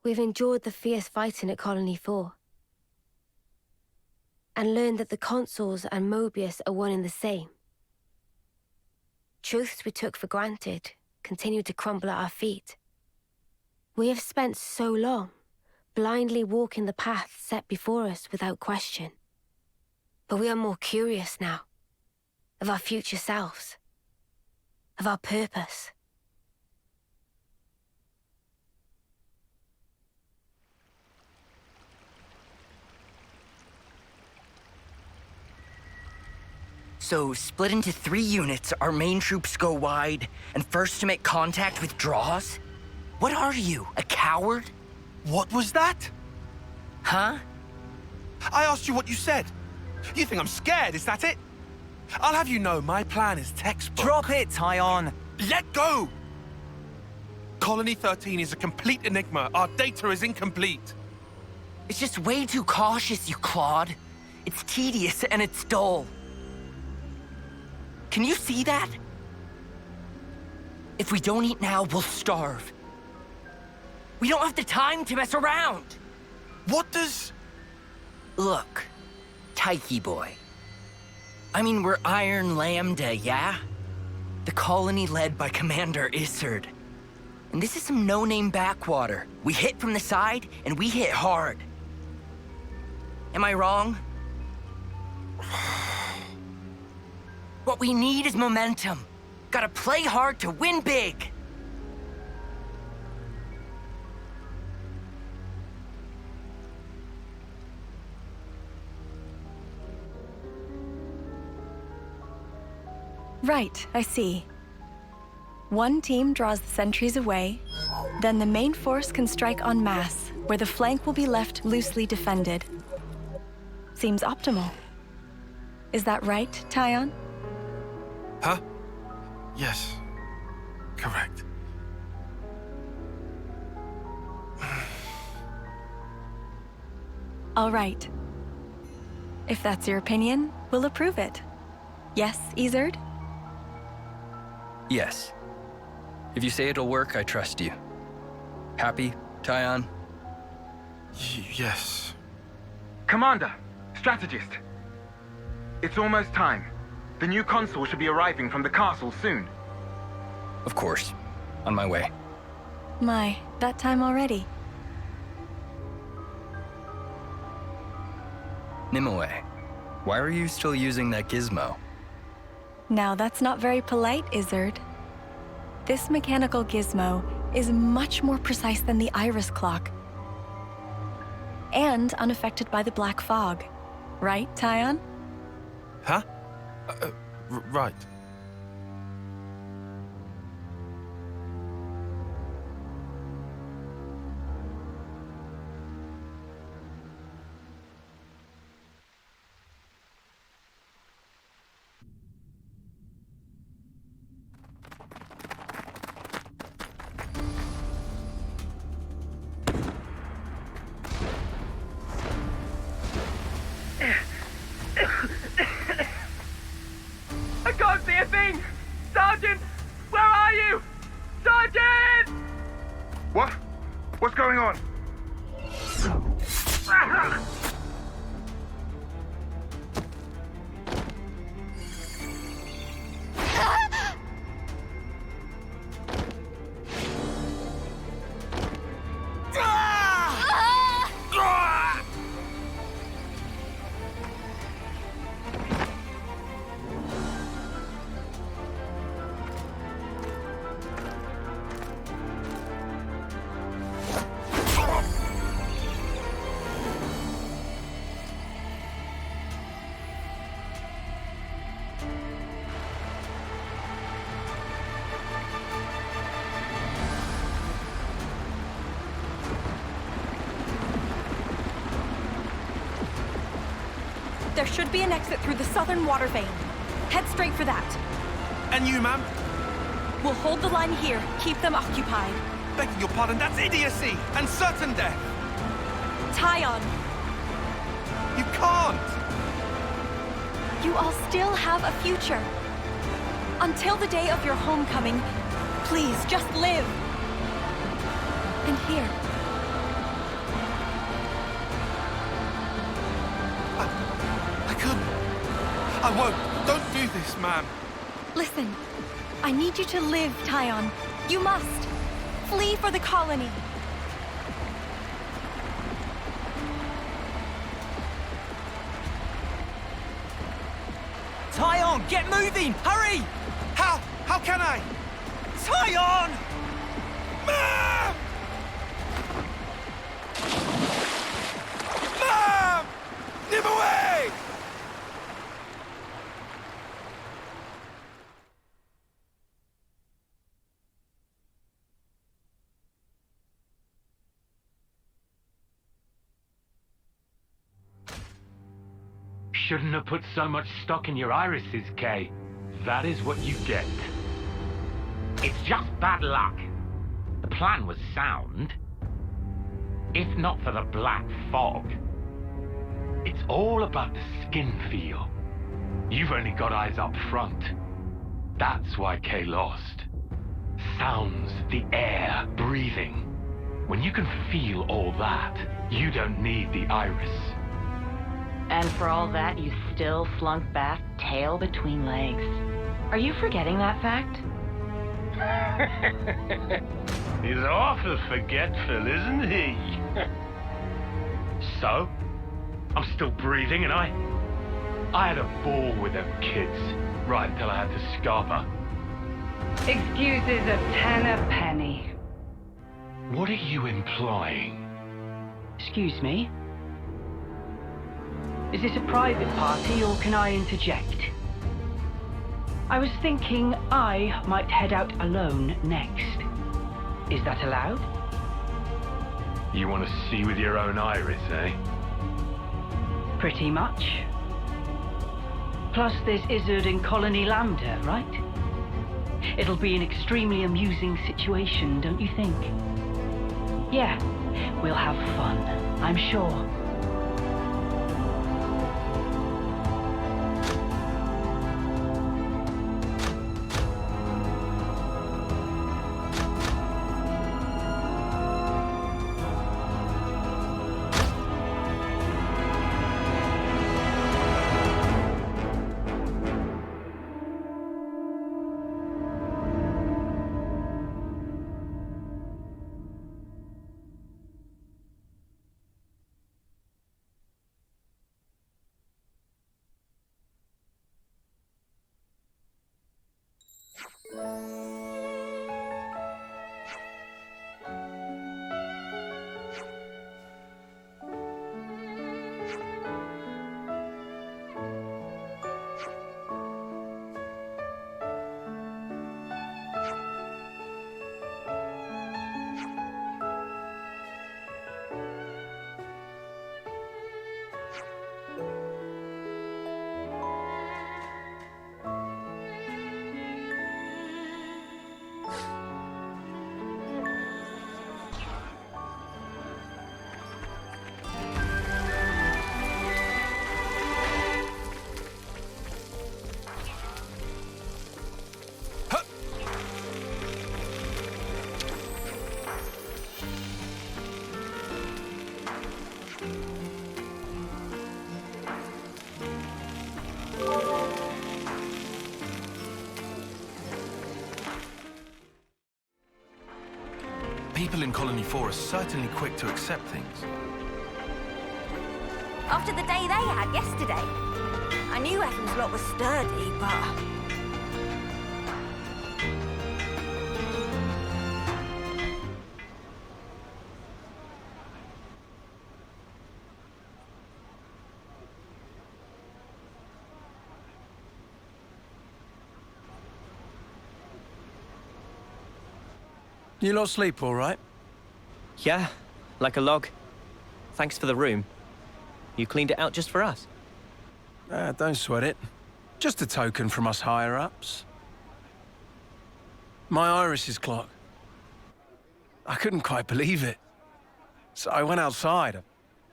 We've endured the fierce fighting at Colony 4. And learned that the consuls and Mobius are one and the same. Truths we took for granted continue to crumble at our feet. We have spent so long blindly walking the path set before us without question. But we are more curious now, of our future selves, of our purpose. So, split into 3 units, our main troops go wide, and first to make contact withdraws? What are you, a coward? What was that? Huh? I asked you what you said. You think I'm scared, is that it? I'll have you know my plan is textbook. Drop it, Tyon. Let go! Colony 13 is a complete enigma. Our data is incomplete. It's just way too cautious, you clod. It's tedious and it's dull. Can you see that? If we don't eat now, we'll starve. We don't have the time to mess around. What does... Look, Tyche boy. I mean, we're Iron Lambda, yeah? The colony led by Commander Isard. And this is some no-name backwater. We hit from the side, and we hit hard. Am I wrong? What we need is momentum. Gotta play hard to win big. Right, I see. One team draws the sentries away, then the main force can strike en masse, where the flank will be left loosely defended. Seems optimal. Is that right, Tyon? Huh? Yes. Correct. All right. If that's your opinion, we'll approve it. Yes, Isard? Yes. If you say it'll work, I trust you. Happy, Tyon? Yes. Commander, strategist. It's almost time. The new consul should be arriving from the castle soon. Of course. On my way. My, that time already. Nimue, why are you still using that gizmo? Now that's not very polite, Isard. This mechanical gizmo is much more precise than the iris clock. And unaffected by the black fog. Right, Tyon? Huh? Right. I can't see a thing! Sergeant! Where are you? Sergeant! What? What's going on? There should be an exit through the southern water vein. Head straight for that. And you, ma'am? We'll hold the line here, keep them occupied. Begging your pardon, that's idiocy and certain death. Tyon! You can't! You all still have a future. Until the day of your homecoming, please just live. And here. I couldn't. I won't. Don't do this, ma'am. Listen, I need you to live, Tyon. You must. Flee for the colony. Tyon, get moving! Hurry! How? How can I? Tyon! Ma'am! Ma'am! Live away! Shouldn't have put so much stock in your irises, Kay. That is what you get. It's just bad luck. The plan was sound. If not for the black fog. It's all about the skin feel. You've only got eyes up front. That's why Kay lost. Sounds, the air, breathing. When you can feel all that, you don't need the iris. And for all that, you still slunk back, tail between legs. Are you forgetting that fact? He's awful forgetful, isn't he? So, I'm still breathing, and I had a ball with them kids, right until I had to scarp her. Excuses a penny. What are you implying? Excuse me? Is this a private party, or can I interject? I was thinking I might head out alone next. Is that allowed? You want to see with your own iris, eh? Pretty much. Plus there's Izzard and Colony Lambda, right? It'll be an extremely amusing situation, don't you think? Yeah, we'll have fun, I'm sure. People in Colony 4 are certainly quick to accept things. After the day they had yesterday. I knew Evan's lot was sturdy, but... You lot sleep all right? Yeah, like a log. Thanks for the room. You cleaned it out just for us. Don't sweat it. Just a token from us higher-ups. My iris's clock. I couldn't quite believe it. So I went outside,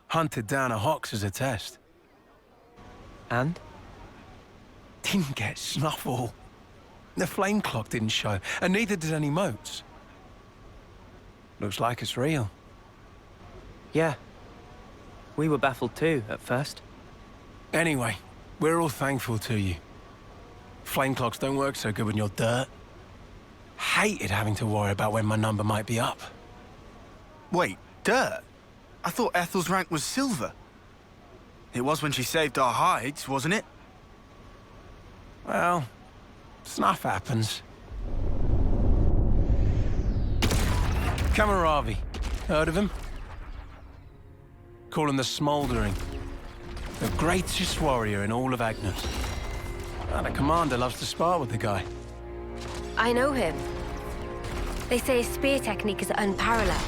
hunted down a Hox as a test. And? Didn't get Snuffle. The flame clock didn't show, and neither did any motes. Looks like it's real. Yeah. We were baffled too, at first. Anyway, we're all thankful to you. Flame clocks don't work so good when you're dirt. Hated having to worry about when my number might be up. Wait, dirt? I thought Ethel's rank was silver. It was when she saved our hides, wasn't it? Well, stuff happens. Kamaravi. Heard of him? Call him the Smouldering. The greatest warrior in all of Agnes. And the commander loves to spar with the guy. I know him. They say his spear technique is unparalleled.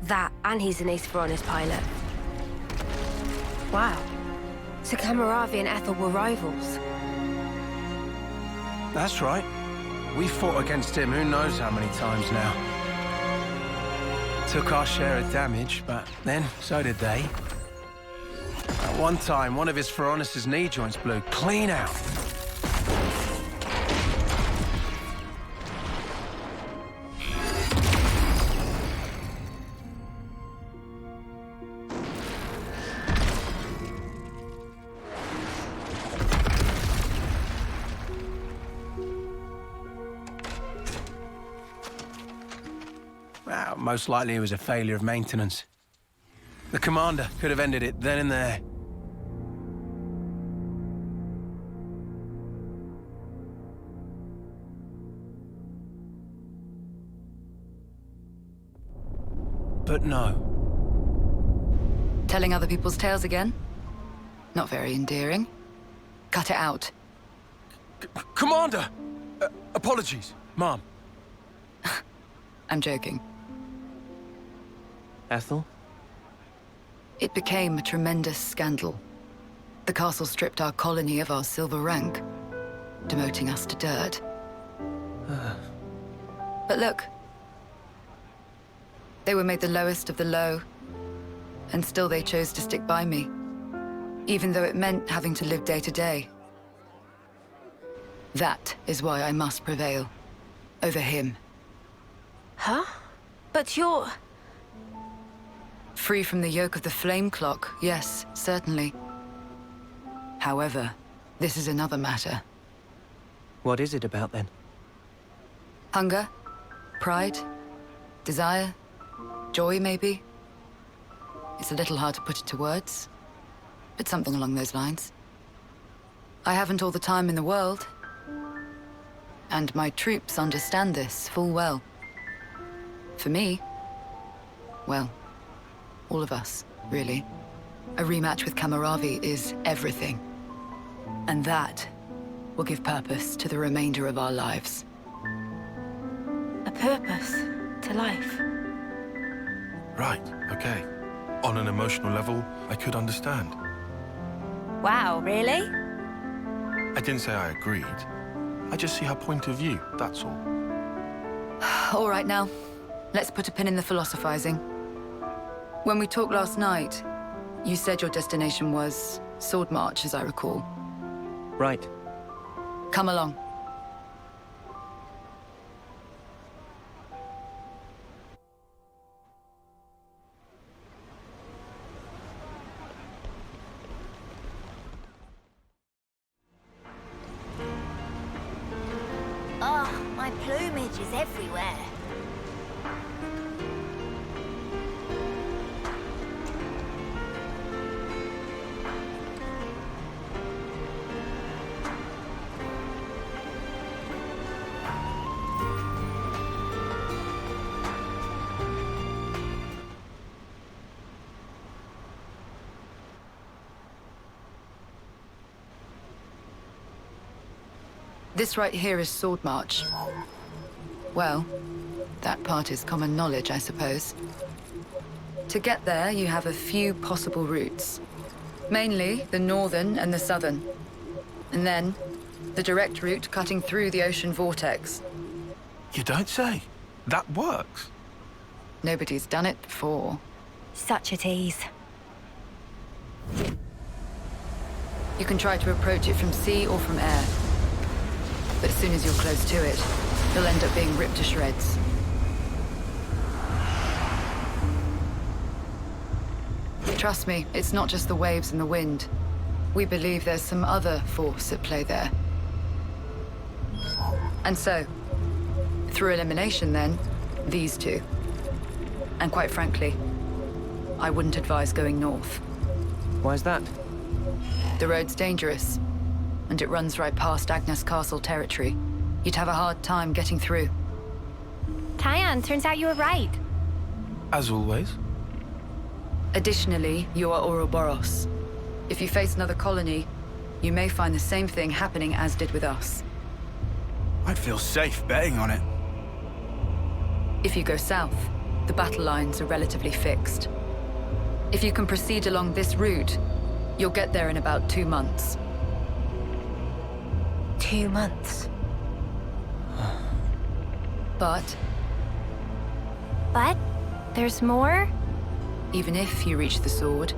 That, and he's an ace Veronis pilot. Wow. So Kamaravi and Ethel were rivals. That's right. We fought against him who knows how many times now. Took our share of damage, but then so did they. At one time, one of his Veronis' knee joints blew clean out. Well, most likely it was a failure of maintenance. The commander could have ended it then and there. But no. Telling other people's tales again? Not very endearing. Cut it out. Commander! Apologies, Mom. I'm joking. Ethel? It became a tremendous scandal. The castle stripped our colony of our silver rank, demoting us to dirt. But look. They were made the lowest of the low, and still they chose to stick by me, even though it meant having to live day to day. That is why I must prevail over him. Huh? But you're... Free from the yoke of the flame clock, yes, certainly. However, this is another matter. What is it about then? Hunger? Pride? Desire? Joy, maybe? It's a little hard to put into words, but something along those lines. I haven't all the time in the world, and my troops understand this full well. For me, well, all of us, really. A rematch with Kamaravi is everything. And that will give purpose to the remainder of our lives. A purpose to life. Right, okay. On an emotional level, I could understand. Wow, really? I didn't say I agreed. I just see her point of view, that's all. All right now, let's put a pin in the philosophizing. When we talked last night, you said your destination was Sword March, as I recall. Right. Come along. Oh, my plumage is everywhere. This right here is Sword March. Well, that part is common knowledge, I suppose. To get there, you have a few possible routes. Mainly the northern and the southern. And then, the direct route cutting through the ocean vortex. You don't say. That works. Nobody's done it before. Such a tease. You can try to approach it from sea or from air. But as soon as you're close to it, you'll end up being ripped to shreds. Trust me, it's not just the waves and the wind. We believe there's some other force at play there. And so, through elimination then, these two. And quite frankly, I wouldn't advise going north. Why's that? The road's dangerous, and it runs right past Agnes Castle territory. You'd have a hard time getting through. Tyan, turns out you were right. As always. Additionally, you are Ouroboros. If you face another colony, you may find the same thing happening as did with us. I'd feel safe betting on it. If you go south, the battle lines are relatively fixed. If you can proceed along this route, you'll get there in about 2 months. 2 months? But there's more? even if you reach the sword,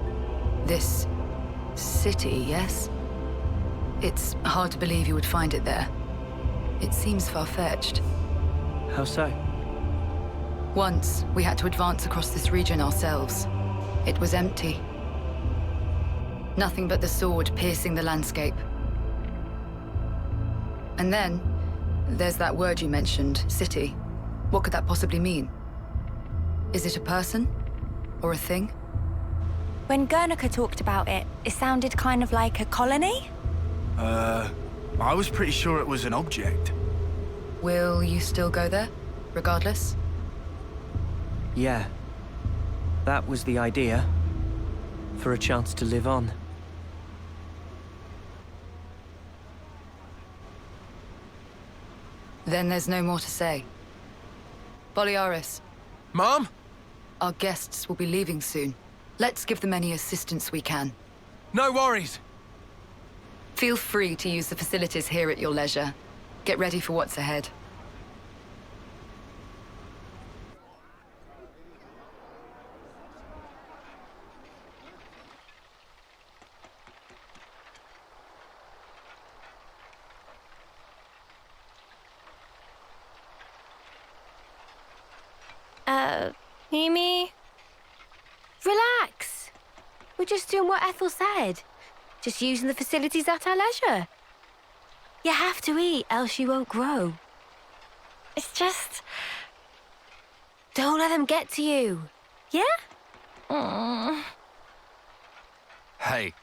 this city, yes? It's hard to believe you would find it there. It seems far-fetched. How so? Once, we had to advance across this region ourselves. It was empty. Nothing but the sword piercing the landscape. And then, there's that word you mentioned, city. What could that possibly mean? Is it a person? Or a thing? When Guernica talked about it, it sounded kind of like a colony? I was pretty sure it was an object. Will you still go there, regardless? Yeah. That was the idea. For a chance to live on. Then there's no more to say. Boliaris. Mom? Our guests will be leaving soon. Let's give them any assistance we can. No worries. Feel free to use the facilities here at your leisure. Get ready for what's ahead. Mimi? Relax. We're just doing what Ethel said. Just using the facilities at our leisure. You have to eat, else you won't grow. It's just... Don't let them get to you. Yeah? Hey.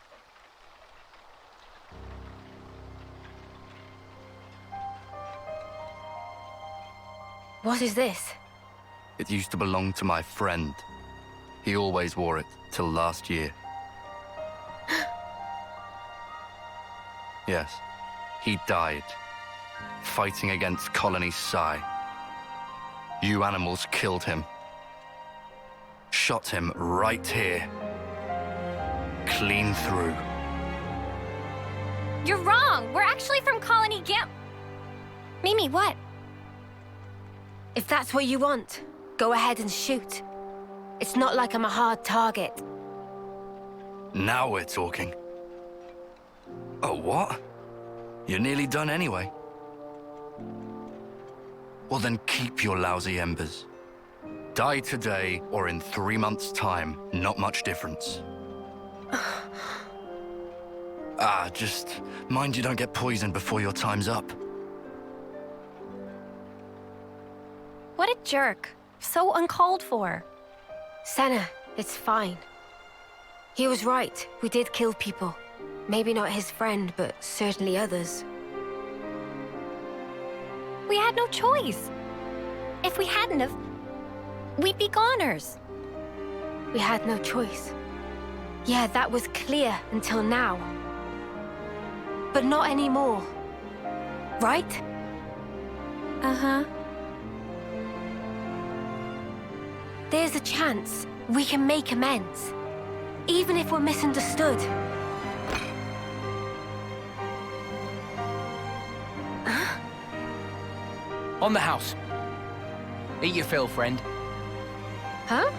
What is this? It used to belong to my friend. He always wore it till last year. Yes, he died, fighting against Colony Psi. You animals killed him. Shot him right here. Clean through. You're wrong! We're actually from Colony Gam... Mimi, what? If that's what you want, go ahead and shoot. It's not like I'm a hard target. Now we're talking. Oh, what? You're nearly done anyway. Well then keep your lousy embers. Die today or in 3 months' time, not much difference. Just mind you don't get poisoned before your time's up. What a jerk. So uncalled for. Senna, it's fine. He was right. We did kill people. Maybe not his friend, but certainly others. We had no choice. If we hadn't have, we'd be goners. We had no choice. Yeah, that was clear until now. But not anymore. Right? Uh-huh. There's a chance we can make amends. Even if we're misunderstood. On the house. Eat your fill, friend. Huh?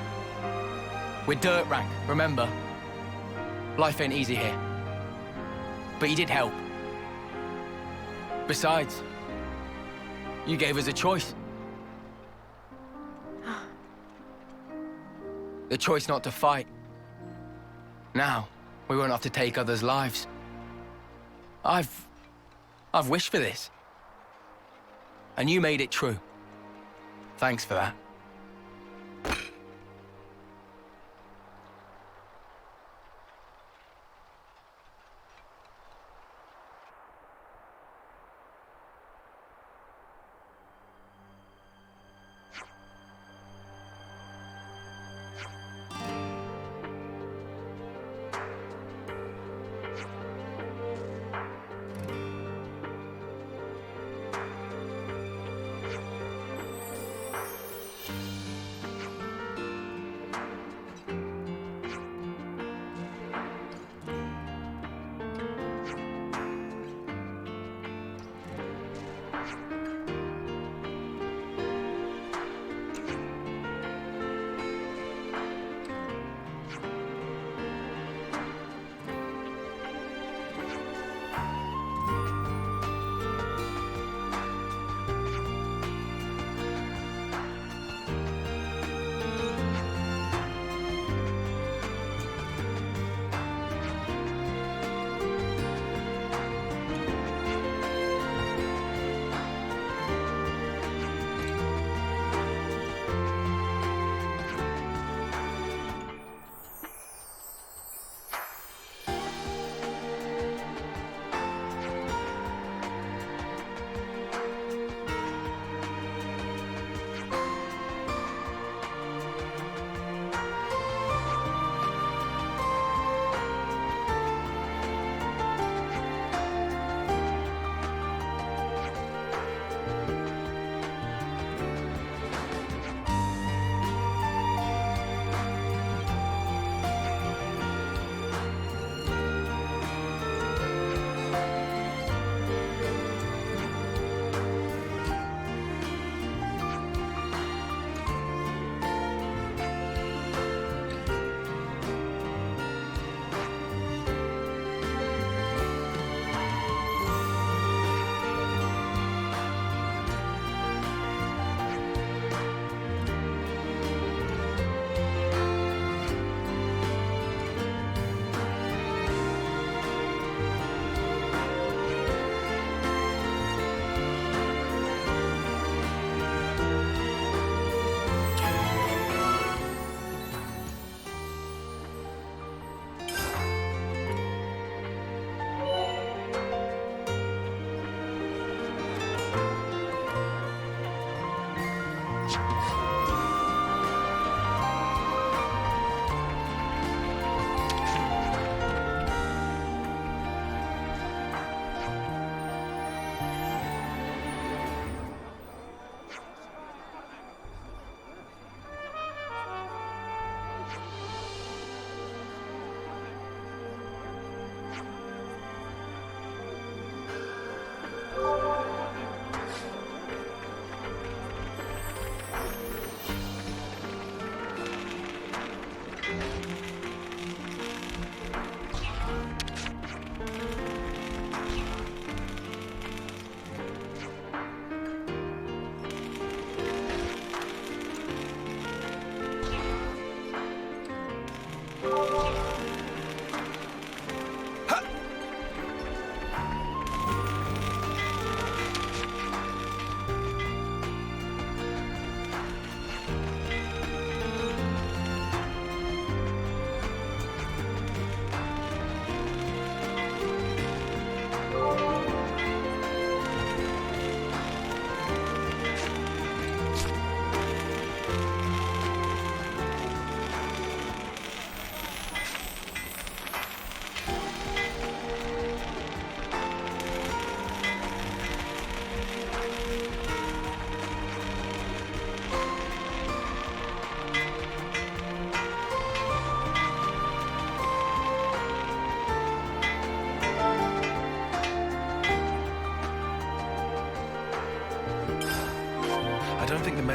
We're dirt rank, remember? Life ain't easy here. but he did help. Besides, you gave us a choice. The choice not to fight. Now, we won't have to take others' lives. I've wished for this. And you made it true. Thanks for that.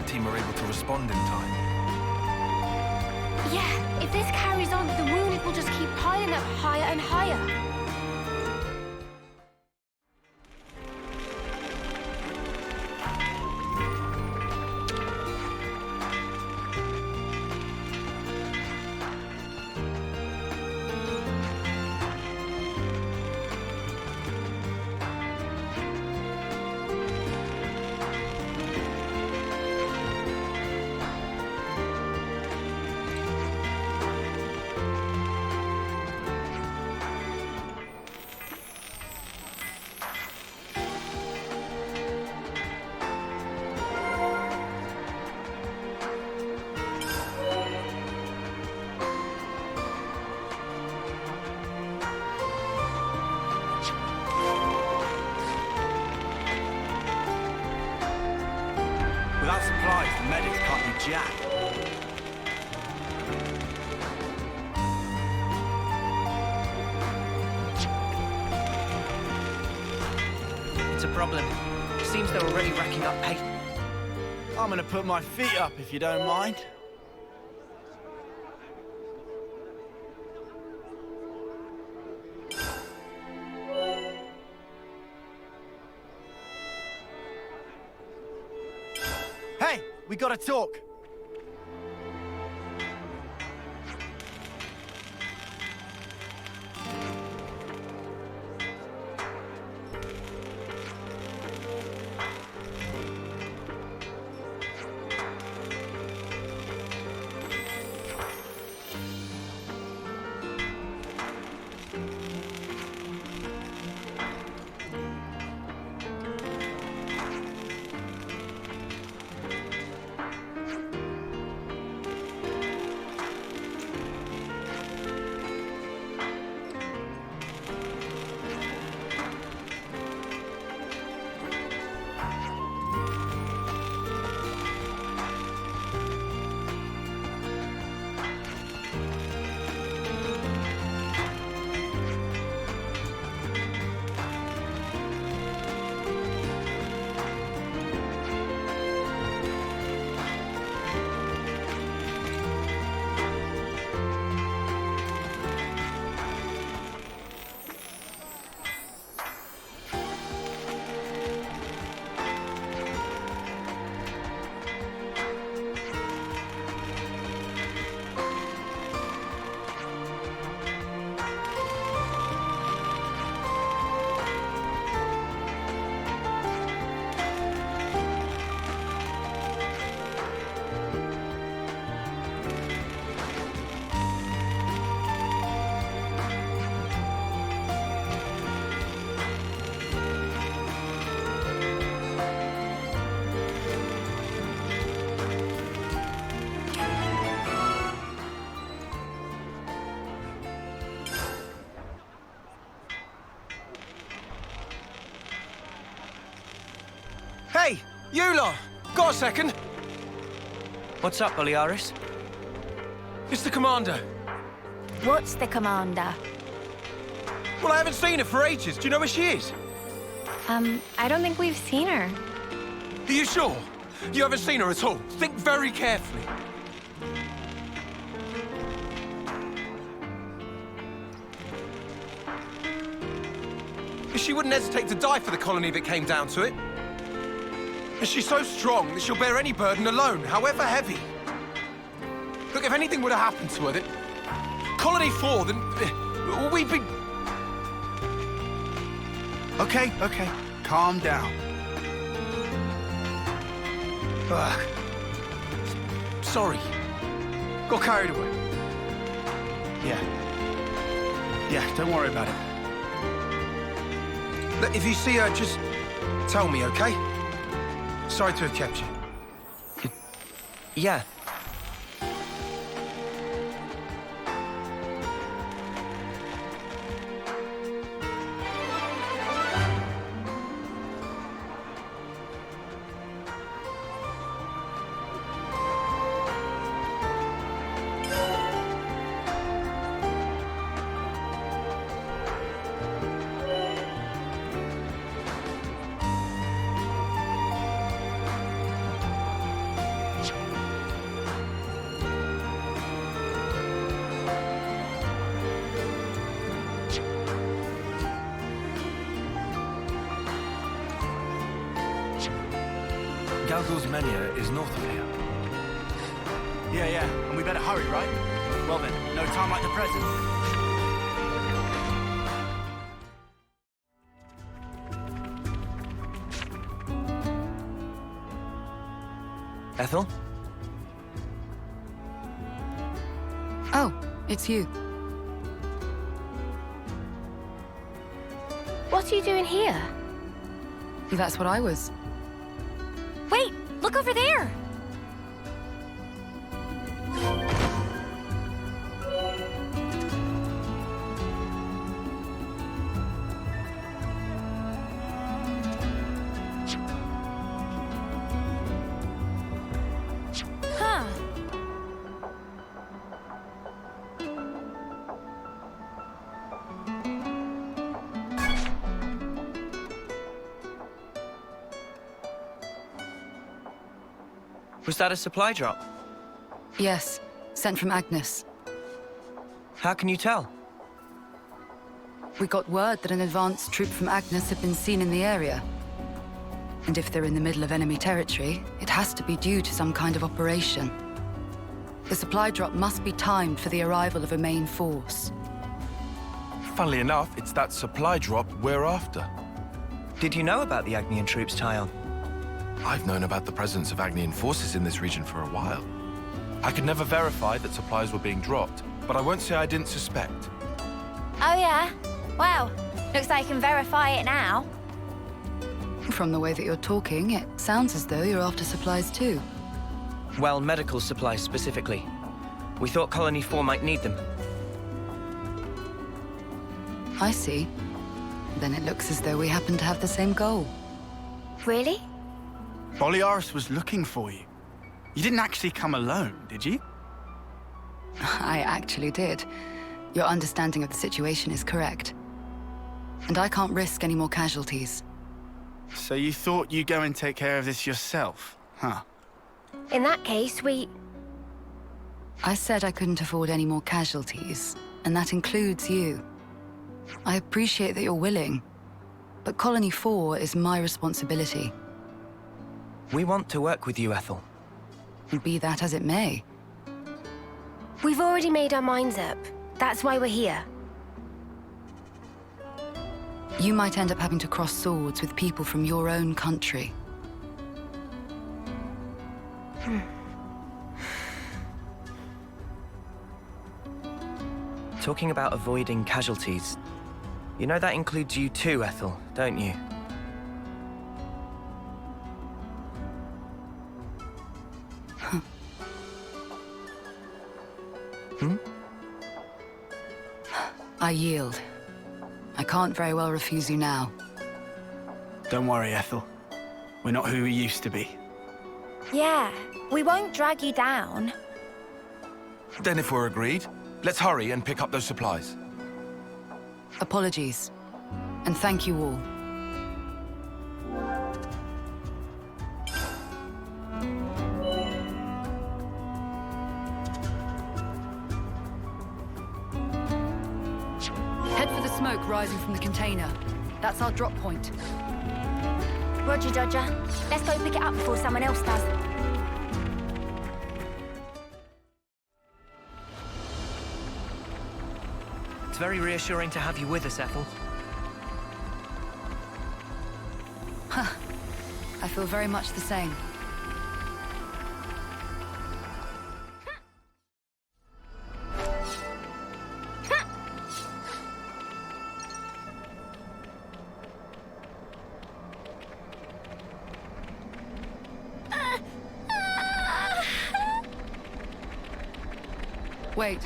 team are able to respond in time. Yeah, if this carries on, the wounded will just keep piling up higher and higher. Jack. It's a problem. Seems they're already racking up pace. I'm gonna put my feet up if you don't mind. Hey, we gotta talk. Hey, you lot! Got a second? What's up, Boliaris? It's the commander. What's the commander? Well, I haven't seen her for ages. Do you know where she is? I don't think we've seen her. Are you sure? You haven't seen her at all? Think very carefully. She wouldn't hesitate to die for the colony if it came down to it. And she's so strong that she'll bear any burden alone, however heavy. Look, if anything would have happened to her, then... Colony 4, then... we'd be... Okay, okay. Calm down. Ugh. Sorry. Got carried away. Yeah, don't worry about it. Look, if you see her, just tell me, okay? Sorry to have kept you. Yeah. Galgul's Mania is north of here. Yeah, and we better hurry, right? Well then, no time like the present. Ethel? Oh, it's you. What are you doing here? That's what I was. Wait, look over there! Huh. Was that a supply drop? Yes, sent from Agnes. How can you tell? We got word that an advanced troop from Agnes had been seen in the area. And if they're in the middle of enemy territory, it has to be due to some kind of operation. The supply drop must be timed for the arrival of a main force. Funnily enough, it's that supply drop we're after. Did you know about the Agnian troops, Tyon? I've known about the presence of Agnian forces in this region for a while. I could never verify that supplies were being dropped, but I won't say I didn't suspect. Oh, yeah? Well, looks like you can verify it now. From the way that you're talking, it sounds as though you're after supplies too. Well, medical supplies specifically. We thought Colony 4 might need them. I see. Then it looks as though we happen to have the same goal. Really? Boliaris was looking for you. You didn't actually come alone, did you? I actually did. Your understanding of the situation is correct. And I can't risk any more casualties. So you thought you'd go and take care of this yourself, huh? In that case, I said I couldn't afford any more casualties, and that includes you. I appreciate that you're willing, but Colony 4 is my responsibility. We want to work with you, Ethel. Be that as it may. We've already made our minds up. That's why we're here. You might end up having to cross swords with people from your own country. Talking about avoiding casualties, you know that includes you too, Ethel, don't you? I yield. I can't very well refuse you now. Don't worry, Ethel. We're not who we used to be. Yeah, we won't drag you down. Then if we're agreed, let's hurry and pick up those supplies. Apologies. And thank you all. Head for the smoke rising from the container. That's our drop point. Roger, Dodger. Let's go pick it up before someone else does. It's very reassuring to have you with us, Ethel. I feel very much the same. Wait.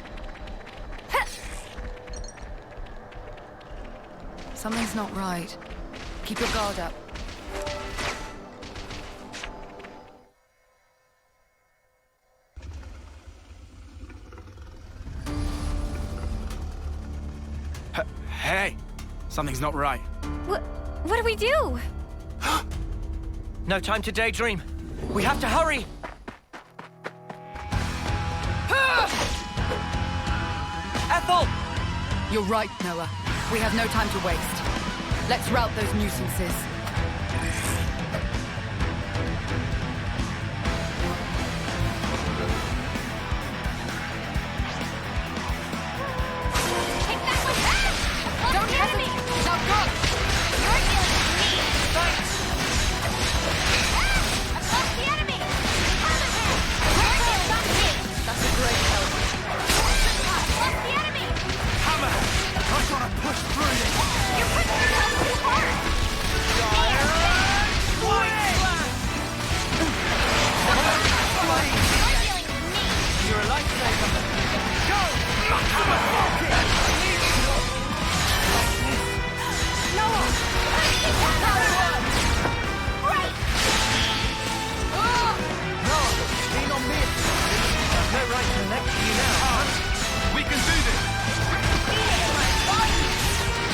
Something's not right. Keep your guard up. Hey! Something's not right. What do we do? No time to daydream. We have to hurry! Ethel! You're right, Noah. We have no time to waste. Let's rout those nuisances. Don't hesitate! Now go! You're dealing with me! Fight! I've lost the enemy! Cover him! You're dealing with me! That's a great help. I've lost the enemy! Hammer! I'm trying to push through this! You're pushing yourself too hard! You're a lifesaver. Go! Noah! Right! Noah, lean on me. There's no right to next to you now, huh? We can do this! Feel it in my bones!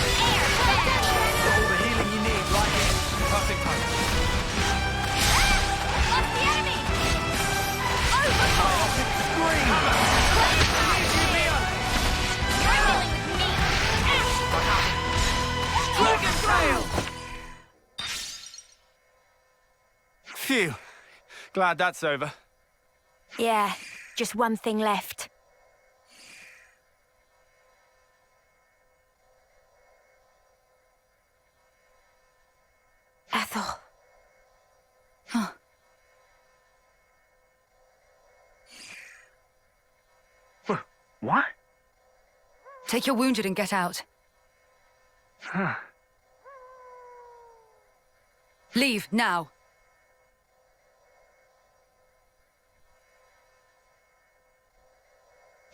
Phew. Glad that's over. Yeah, just one thing left. Ethel. Huh. What? Take your wounded and get out. Huh. Leave, now.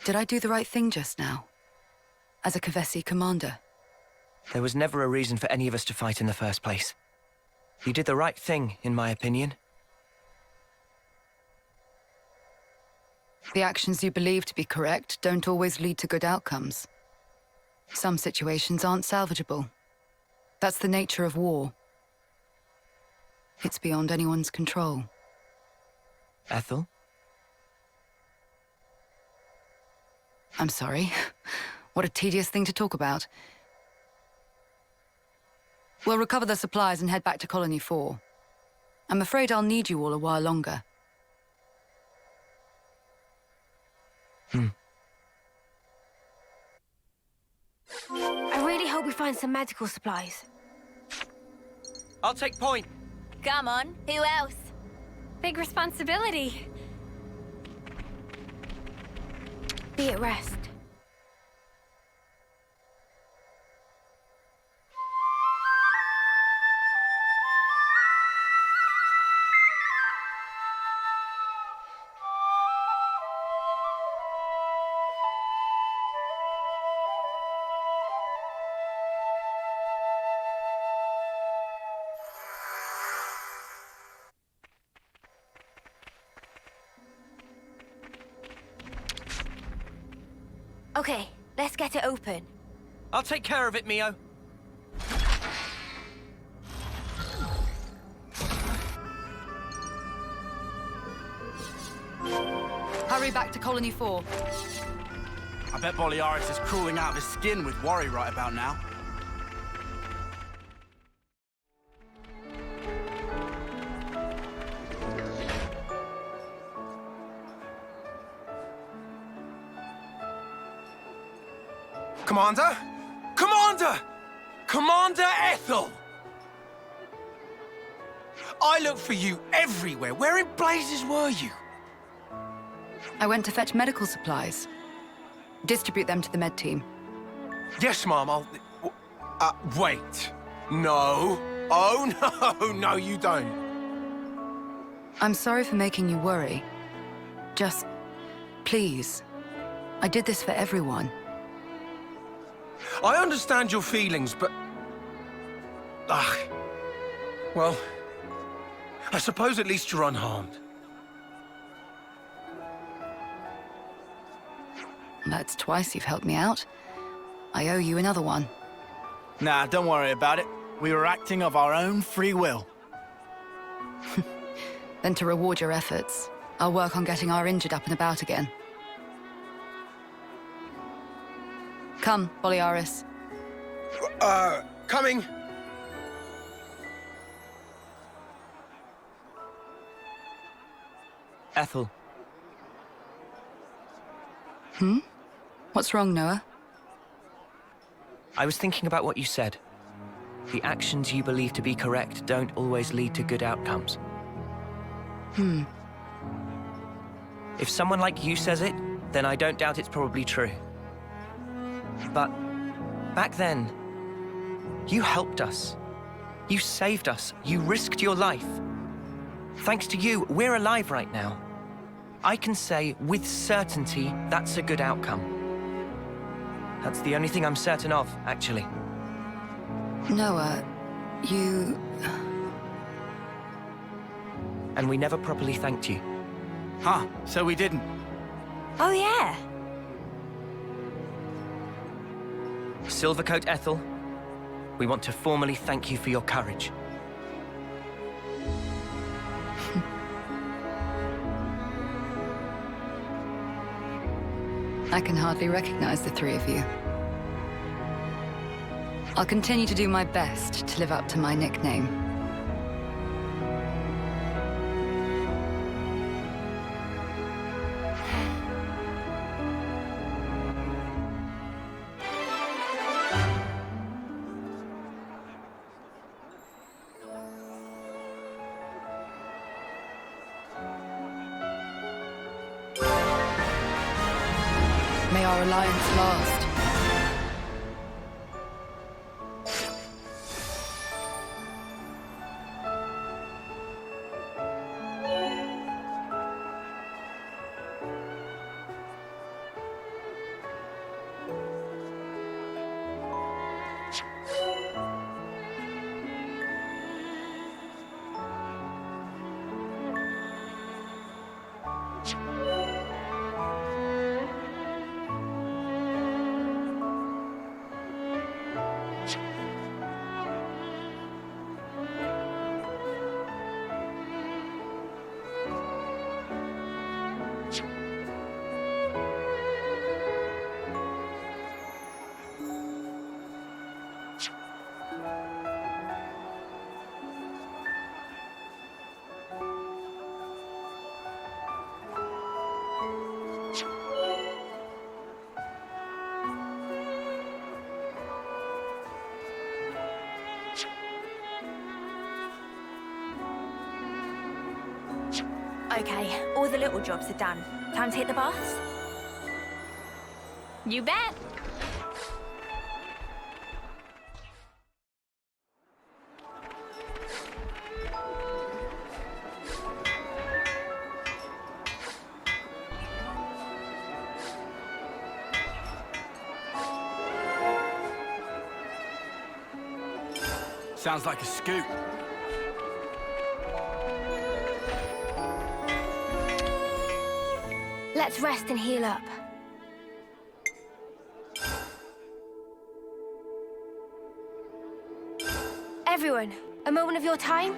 Did I do the right thing just now? As a Kavesi commander? There was never a reason for any of us to fight in the first place. You did the right thing, in my opinion. The actions you believe to be correct don't always lead to good outcomes. Some situations aren't salvageable. That's the nature of war. It's beyond anyone's control. Ethel? I'm sorry. What a tedious thing to talk about. We'll recover the supplies and head back to Colony 4. I'm afraid I'll need you all a while longer. I really hope we find some medical supplies. I'll take point. Come on, who else? Big responsibility. Be at rest. Okay, let's get it open. I'll take care of it, Mio. Hurry back to Colony 4. I bet Boliaris is crawling out of his skin with worry right about now. Commander? Commander! Commander Ethel! I looked for you everywhere. Where in blazes were you? I went to fetch medical supplies. Distribute them to the med team. Yes, Mom, I'll... wait. No. Oh, no, no, you don't. I'm sorry for making you worry. Just, please. I did this for everyone. I understand your feelings, but... well, I suppose at least you're unharmed. That's twice you've helped me out. I owe you another one. Nah, don't worry about it. We were acting of our own free will. Then to reward your efforts, I'll work on getting our injured up and about again. Come, Boliaris. Coming. Ethel. What's wrong, Noah? I was thinking about what you said. The actions you believe to be correct don't always lead to good outcomes. If someone like you says it, then I don't doubt it's probably true. But back then, you helped us. You saved us. You risked your life. Thanks to you, we're alive right now. I can say with certainty that's a good outcome. That's the only thing I'm certain of, actually. Noah, you... And we never properly thanked you. Huh, so we didn't. Oh, yeah. Silvercoat Ethel, we want to formally thank you for your courage. I can hardly recognize the three of you. I'll continue to do my best to live up to my nickname. alliance last? Okay, all the little jobs are done. Time to hit the baths? You bet. Sounds like a scoop. Let's rest and heal up. Everyone, a moment of your time?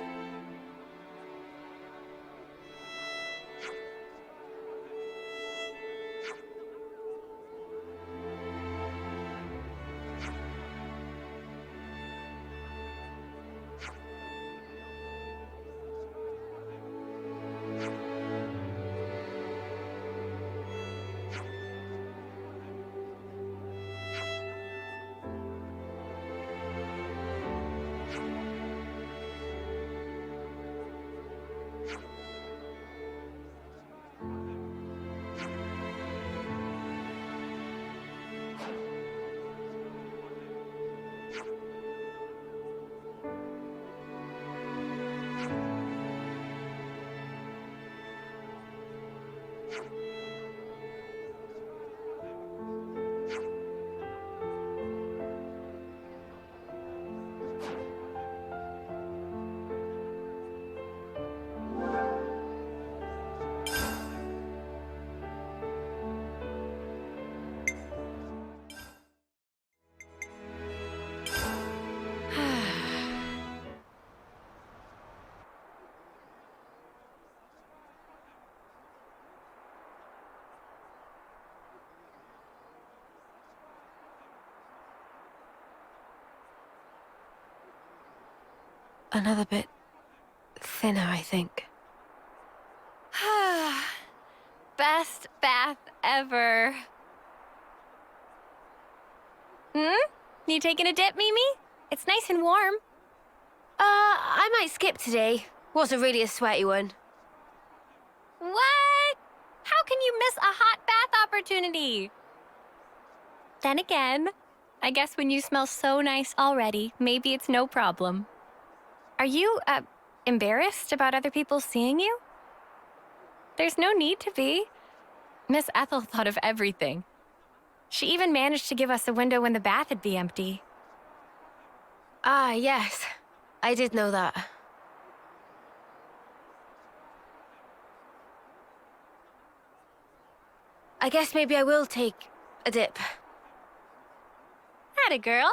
Another bit thinner, I think. Best bath ever. You taking a dip, Mimi? It's nice and warm. I might skip today. Wasn't really a sweaty one. What? How can you miss a hot bath opportunity? Then again, I guess when you smell so nice already, maybe it's no problem. Are you, embarrassed about other people seeing you? There's no need to be. Miss Ethel thought of everything. She even managed to give us a window when the bath would be empty. Ah, yes. I did know that. I guess maybe I will take a dip. Atta girl.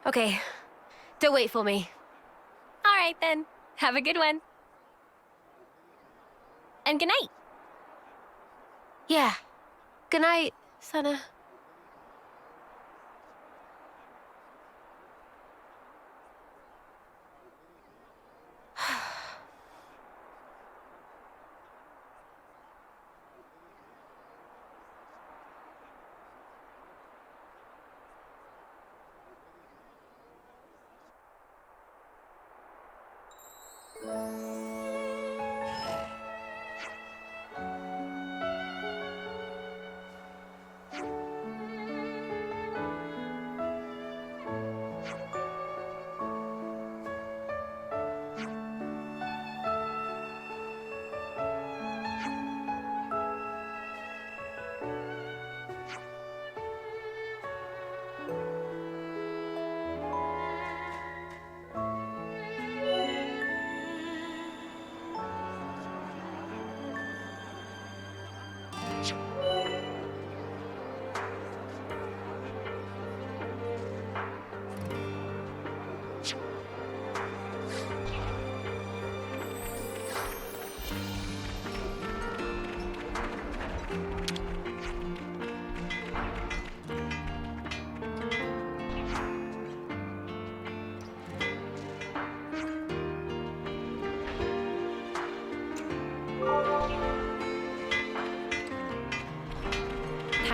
Okay. Don't wait for me. All right, then. Have a good one. And good night. Yeah. Good night, Sana.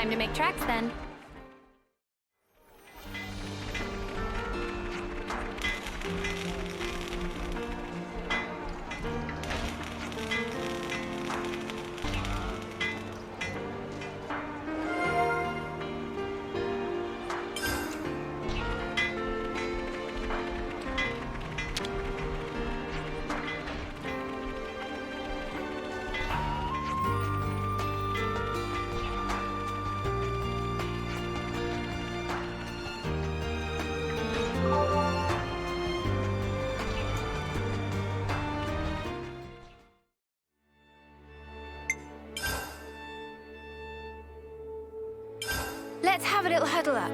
Time to make tracks then. Let's have a little huddle up.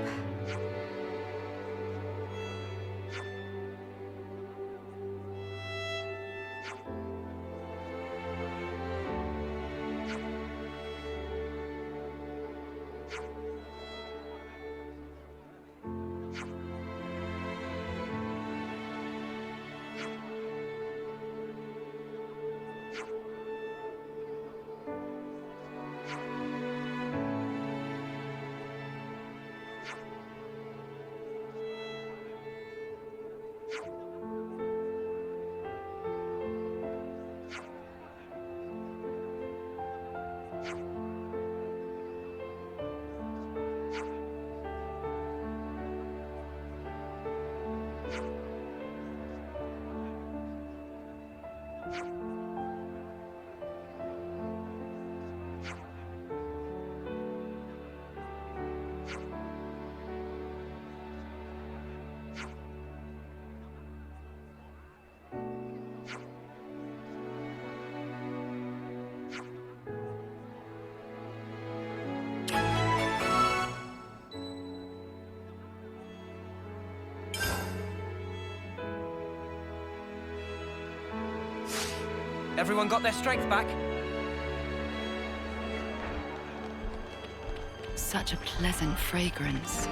Everyone got their strength back? Such a pleasant fragrance.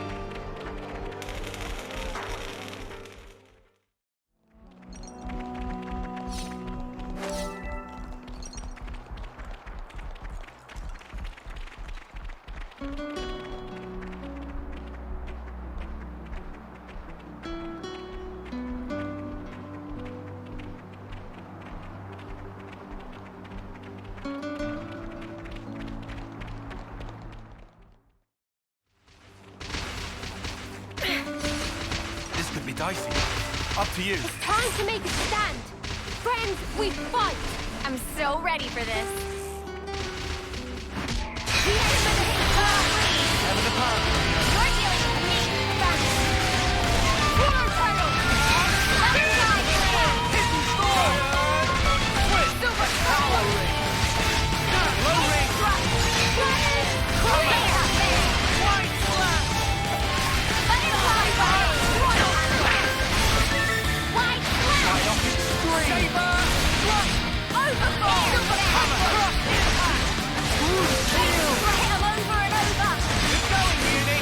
Could be dicey. Up to you. It's time to make a stand. Friends, we fight. I'm so ready for this. The element of Ever the power. You're dealing with me. Full throttle. Hidden storm! Super power. Low range! White slap. Butterfly bite. White slap. Biotic scream! Saber. Overfall. Hammer! Hit 'em over and over. Keep going, Uni!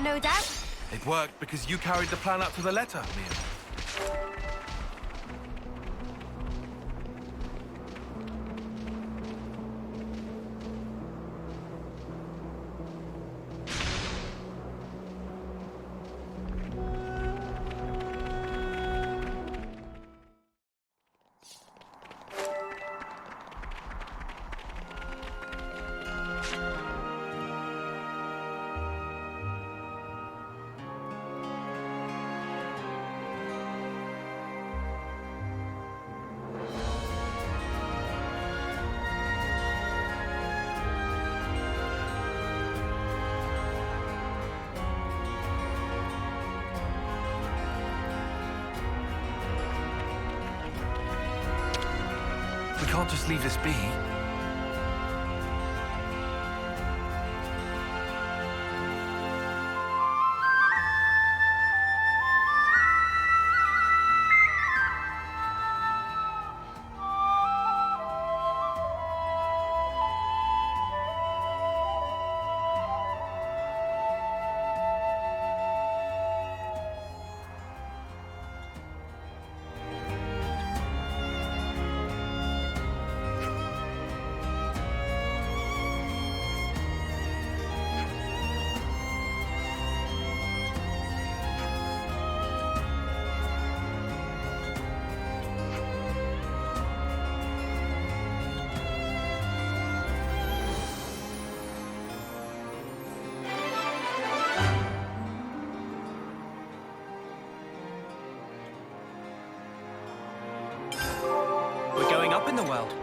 no doubt. It worked because you carried the plan up to the letter, Mia. We can't just leave this be. We're going up in the world.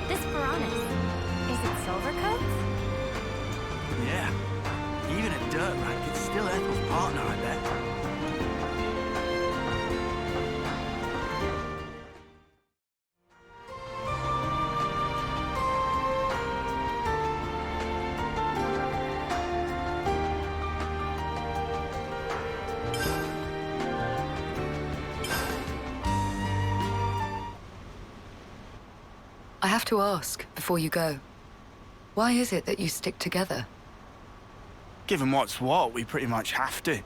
This piranha, is it silver coats? Yeah. Even at dirt rank, it's still Ethel's partner, I bet. I have to ask, before you go, why is it that you stick together? Given what's what, we pretty much have to.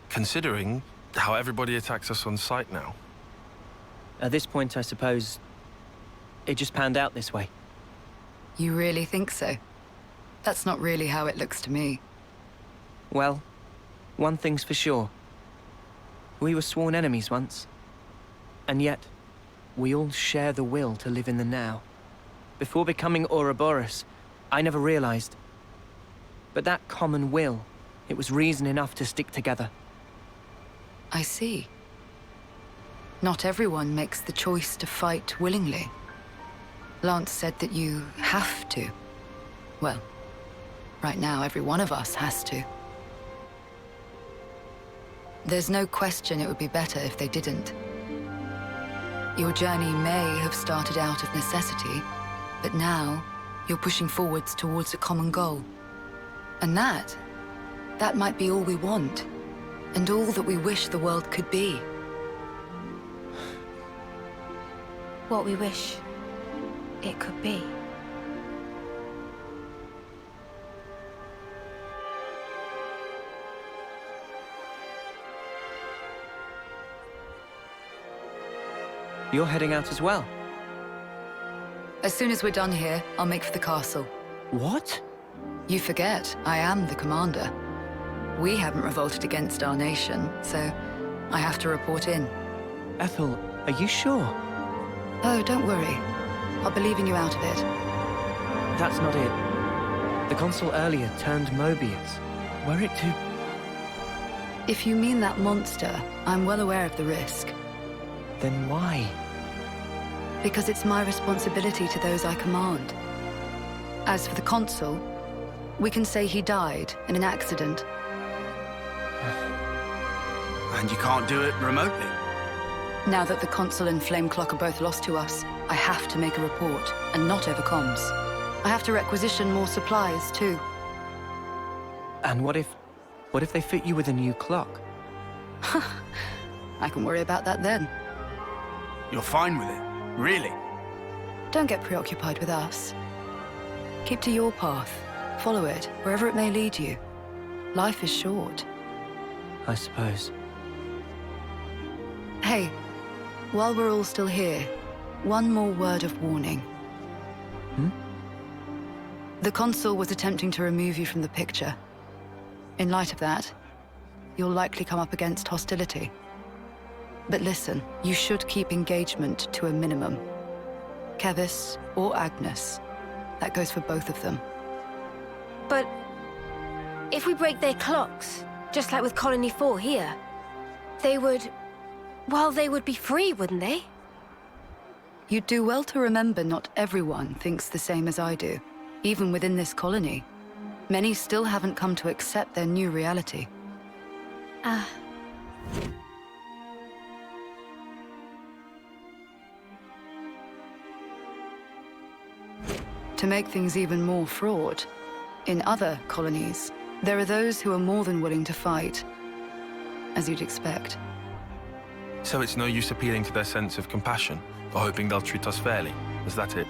Considering how everybody attacks us on sight now. At this point, I suppose, it just panned out this way. You really think so? That's not really how it looks to me. Well, one thing's for sure. We were sworn enemies once. And yet, we all share the will to live in the now. Before becoming Ouroboros, I never realized. But that common will, it was reason enough to stick together. I see. Not everyone makes the choice to fight willingly. Lance said that you have to. Well, right now every one of us has to. There's no question it would be better if they didn't. Your journey may have started out of necessity, but now you're pushing forwards towards a common goal. And that might be all we want, and all that we wish the world could be. What we wish it could be. You're heading out as well? As soon as we're done here, I'll make for the castle. What? You forget, I am the commander. We haven't revolted against our nation, so I have to report in. Ethel, are you sure? Oh, don't worry. I'll be leaving you out of it. That's not it. The consul earlier turned Mobius. Were it to... If you mean that monster, I'm well aware of the risk. Then why? Because it's my responsibility to those I command. As for the consul, we can say he died in an accident. And you can't do it remotely? Now that the console and flame clock are both lost to us, I have to make a report, and not over comms. I have to requisition more supplies, too. And what if they fit you with a new clock? I can worry about that then. You're fine with it? Really? Don't get preoccupied with us. Keep to your path. Follow it, wherever it may lead you. Life is short. I suppose. Hey, while we're all still here, one more word of warning. The consul was attempting to remove you from the picture. In light of that, you'll likely come up against hostility. But listen, you should keep engagement to a minimum. Kevis or Agnes, that goes for both of them. But if we break their clocks, just like with Colony 4 here, they would... well, they would be free, wouldn't they? You'd do well to remember not everyone thinks the same as I do. Even within this colony, many still haven't come to accept their new reality. To make things even more fraught, in other colonies, there are those who are more than willing to fight, as you'd expect. So it's no use appealing to their sense of compassion, or hoping they'll treat us fairly. Is that it?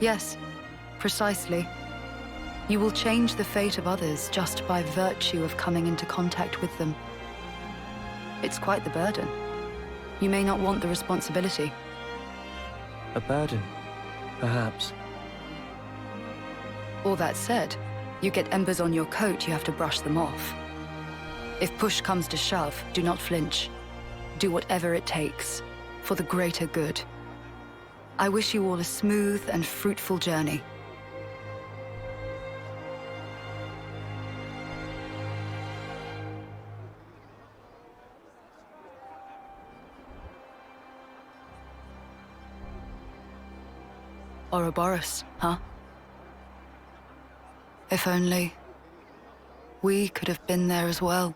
Yes, precisely. You will change the fate of others just by virtue of coming into contact with them. It's quite the burden. You may not want the responsibility. A burden, perhaps. All that said, you get embers on your coat, you have to brush them off. If push comes to shove, do not flinch. Do whatever it takes, for the greater good. I wish you all a smooth and fruitful journey. Ouroboros, huh? If only we could have been there as well.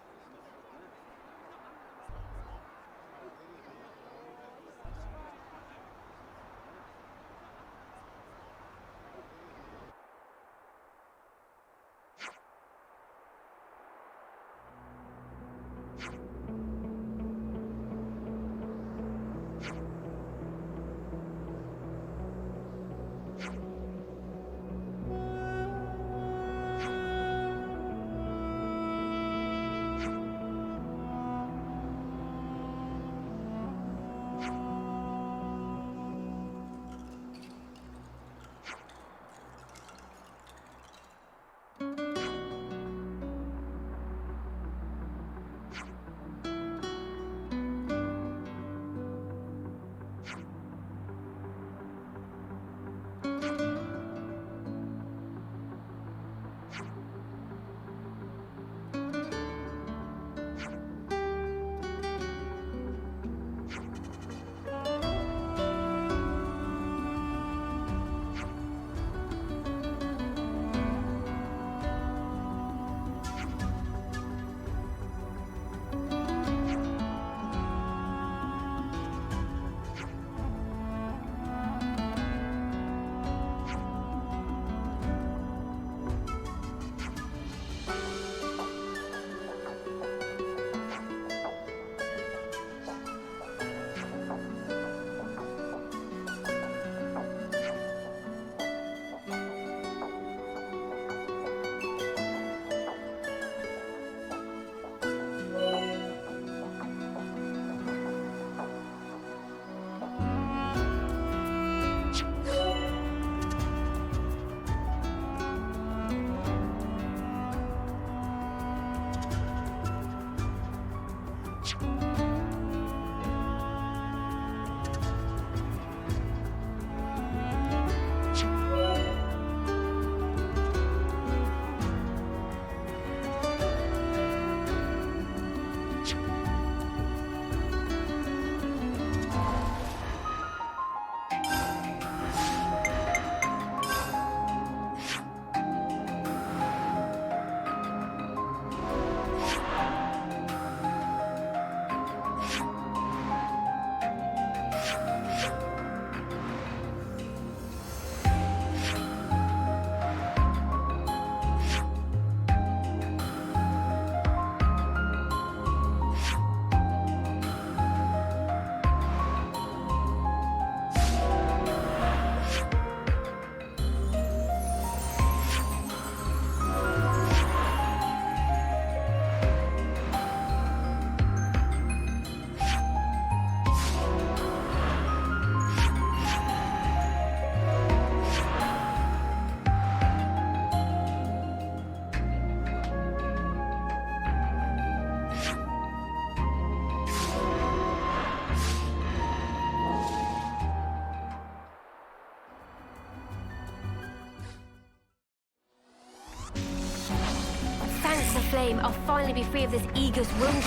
flame, I'll finally be free of this Aegis wilderness.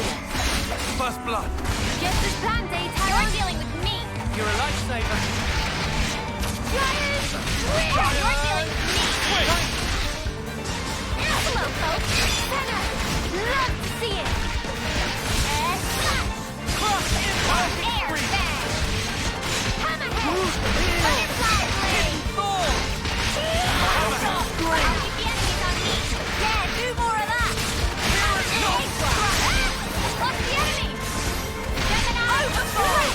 First blood. Just as planned, You're dealing with me. You're a lifesaver. Giant! You're dealing with me. Hello, folks. Senna. Love to see it. Slash. Cross impact. Air bag. Hammerhead. Butterfly blade. Thor. Keep the enemies on me. Yeah, do more of that. Lost the enemy. Gemini. Overboard.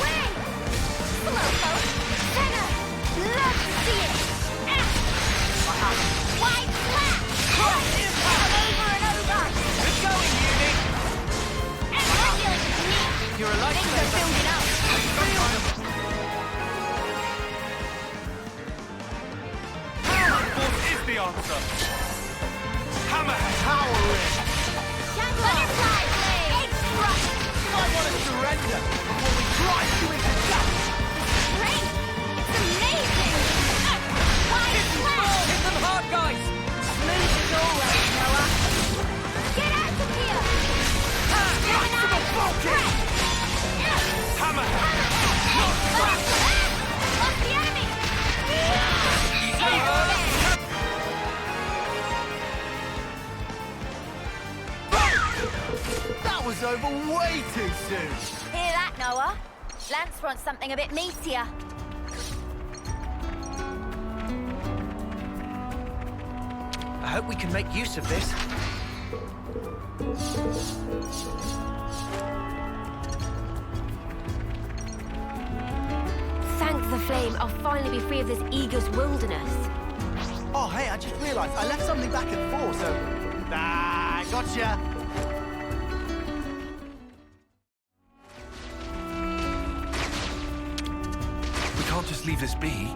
Hello, folks. Senna. Love to see it. Wide slap. Cross impact. Over and over. Good going, Uni. You're dealing with me. You're a Things are lifesaver. building up. Force is the answer. Hammerhead. Power in. Butterfly blade. Egg thrust. I want to surrender before we drive you into dust. Great. It's amazing. Wide slap. Hit them hard, guys. Smooth as always, Noah. Get out of here. Maximum focus. Hammerhead. Lost the enemy. That was over way too soon. Hear that, Noah? Lance wants something a bit meatier. I hope we can make use of this. Thank the flame, I'll finally be free of this Aegis wilderness. Oh, hey, I just realized I left something back at 4, so... Ah, gotcha. We can't just leave this be.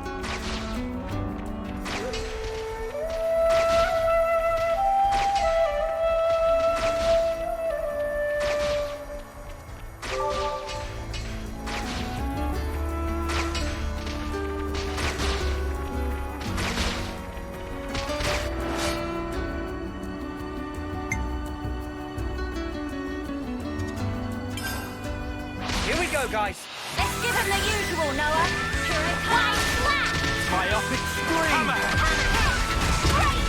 Here we go, guys. Let's give him the usual, Noah. Wide slap. Myopic scream. Great.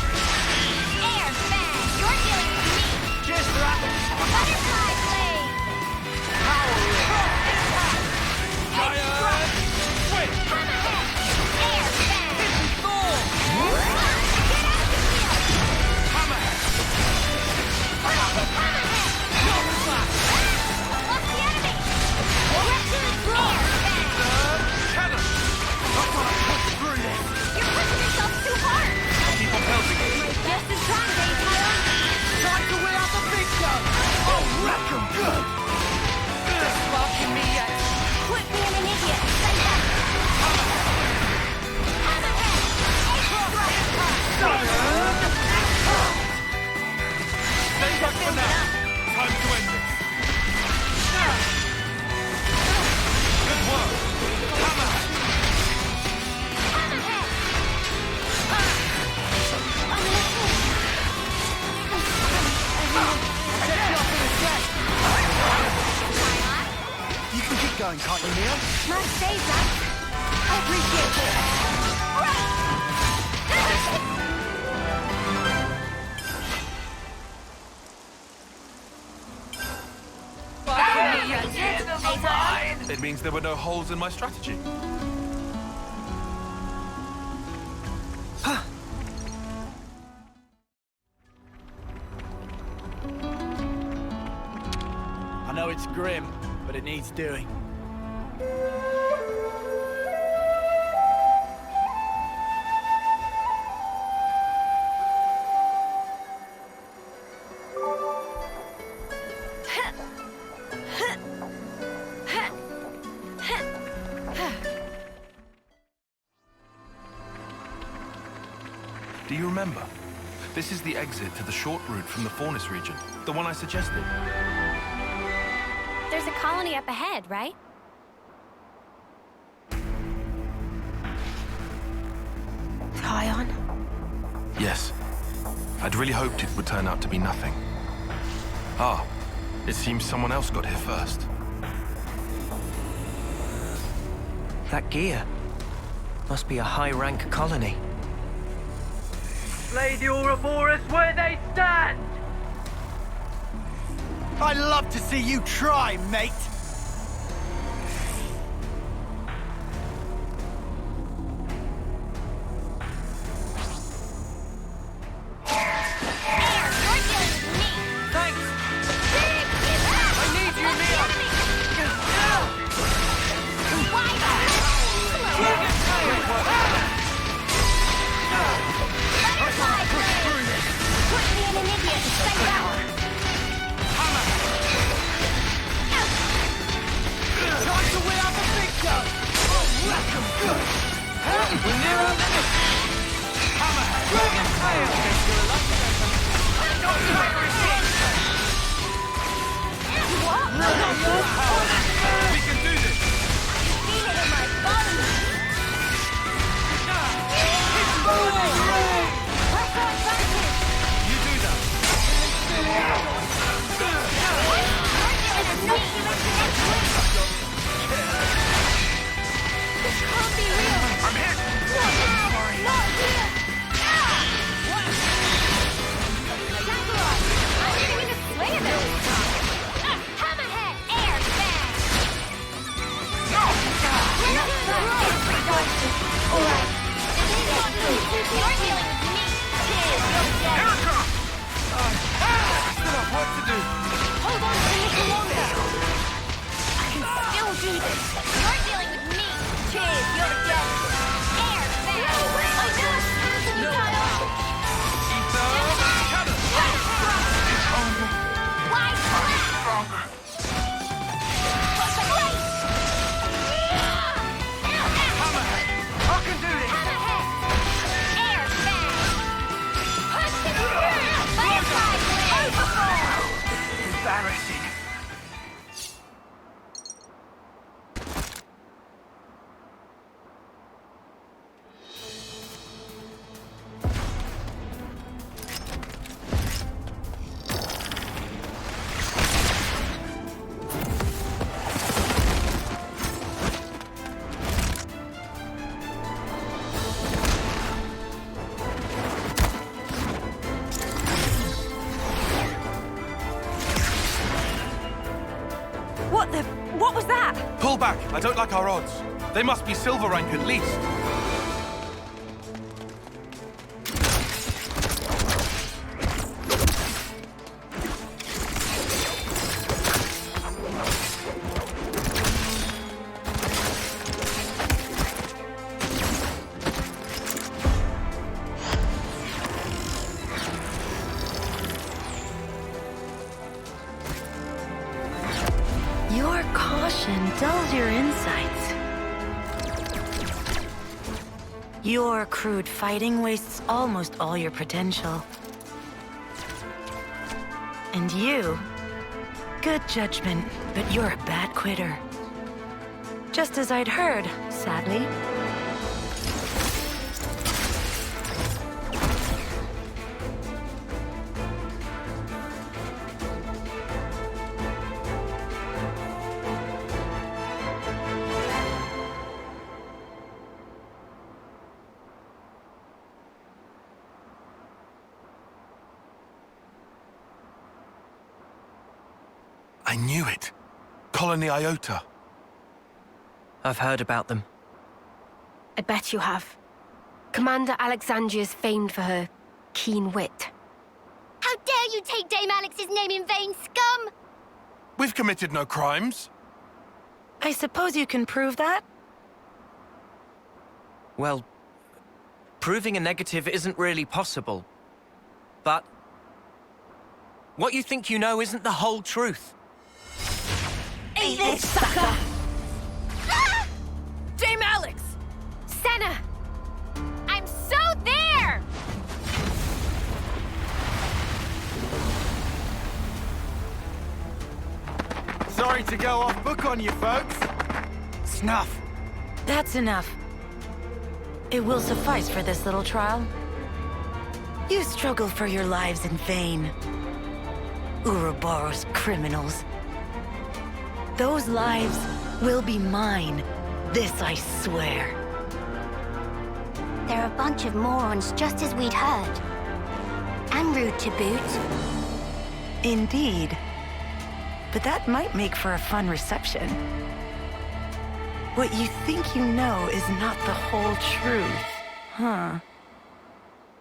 Air bag. You're dealing with me. Cheers for that. Butterfly blade. Power in. Giant. Swing. Hammerhead. Air bag. Thor. Get out of here. Hammerhead. Hammerhead. Slap. Lost the enemy. Wretched air bag. Cannon. I've got to push through this. You're pushing yourself too hard. Keep on pelting it. Just as planned, Tyler. Time to wheel out the big gun. Oh, wreck 'em good. They're sparking me yet. Quit being an idiot. Stay back. Hammerhead. Stay back for now. Time to end this. Good work. Hammerhead. You can keep going, can't you, Neil? Nice save, Lance. I appreciate it. It means there were no holes in my strategy. I know it's grim, but it needs doing. Do you remember? This is the exit to the short route from the Faunus region, the one I suggested. There's a colony up ahead, right? Kion? Yes. I'd really hoped it would turn out to be nothing. Ah, it seems someone else got here first. That gear must be a high-rank colony. Lay the Ouroboros where they stand! I'd love to see you try, mate! What was that? Pull back. I don't like our odds. They must be silver rank at least. Your caution dulls your insights. Your crude fighting wastes almost all your potential. And you, good judgment, but you're a bad quitter. Just as I'd heard, sadly. I knew it. Colony Iota. I've heard about them. I bet you have. Commander Alexandria's famed for her keen wit. How dare you take Dame Alex's name in vain, scum! We've committed no crimes. I suppose you can prove that? Well, proving a negative isn't really possible. But what you think you know isn't the whole truth. Eat this, sucker! Ah! Dame Alex! Senna! I'm so there! Sorry to go off book on you, folks. Snuff. That's enough. It will suffice for this little trial. You struggle for your lives in vain. Ouroboros criminals. Those lives will be mine. This I swear. They're a bunch of morons, just as we'd heard. And rude to boot. Indeed. But that might make for a fun reception. What you think you know is not the whole truth, huh?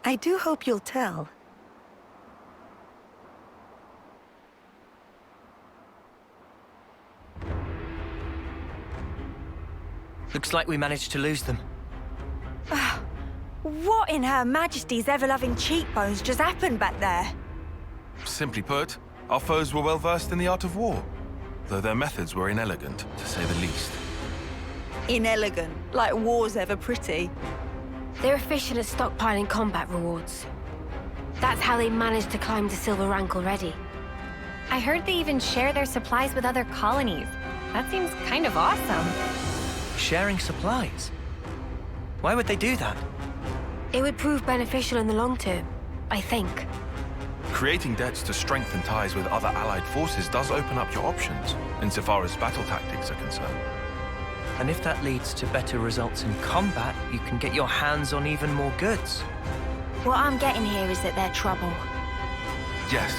I do hope you'll tell. Looks like we managed to lose them. What in Her Majesty's ever-loving cheekbones just happened back there? Simply put, our foes were well versed in the art of war, though their methods were inelegant, to say the least. Inelegant, like war's ever pretty. They're efficient at stockpiling combat rewards. That's how they managed to climb to silver rank already. I heard they even share their supplies with other colonies. That seems kind of awesome. Sharing supplies? Why would they do that? It would prove beneficial in the long term, I think. Creating debts to strengthen ties with other allied forces does open up your options, insofar as battle tactics are concerned. And if that leads to better results in combat, you can get your hands on even more goods. What I'm getting here is that they're trouble. Yes,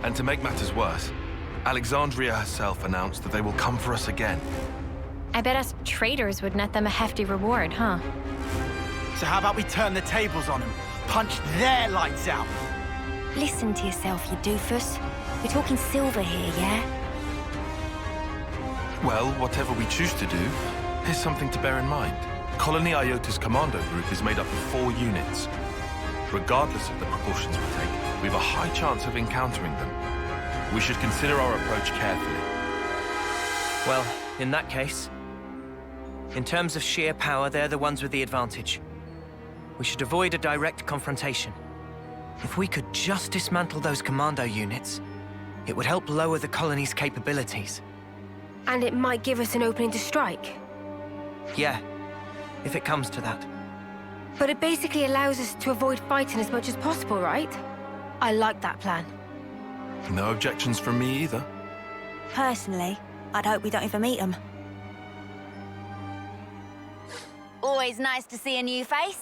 and to make matters worse, Alexandria herself announced that they will come for us again. I bet us traitors would net them a hefty reward, huh? So how about we turn the tables on them? Punch their lights out! Listen to yourself, you doofus. We're talking silver here, yeah? Well, whatever we choose to do, here's something to bear in mind. Colony Iota's commando group is made up of 4 units. Regardless of the proportions we take, we have a high chance of encountering them. We should consider our approach carefully. Well, in that case, in terms of sheer power, they're the ones with the advantage. We should avoid a direct confrontation. If we could just dismantle those commando units, it would help lower the colony's capabilities. And it might give us an opening to strike. Yeah, if it comes to that. But it basically allows us to avoid fighting as much as possible, right? I like that plan. No objections from me either. Personally, I'd hope we don't ever meet them. Always nice to see a new face.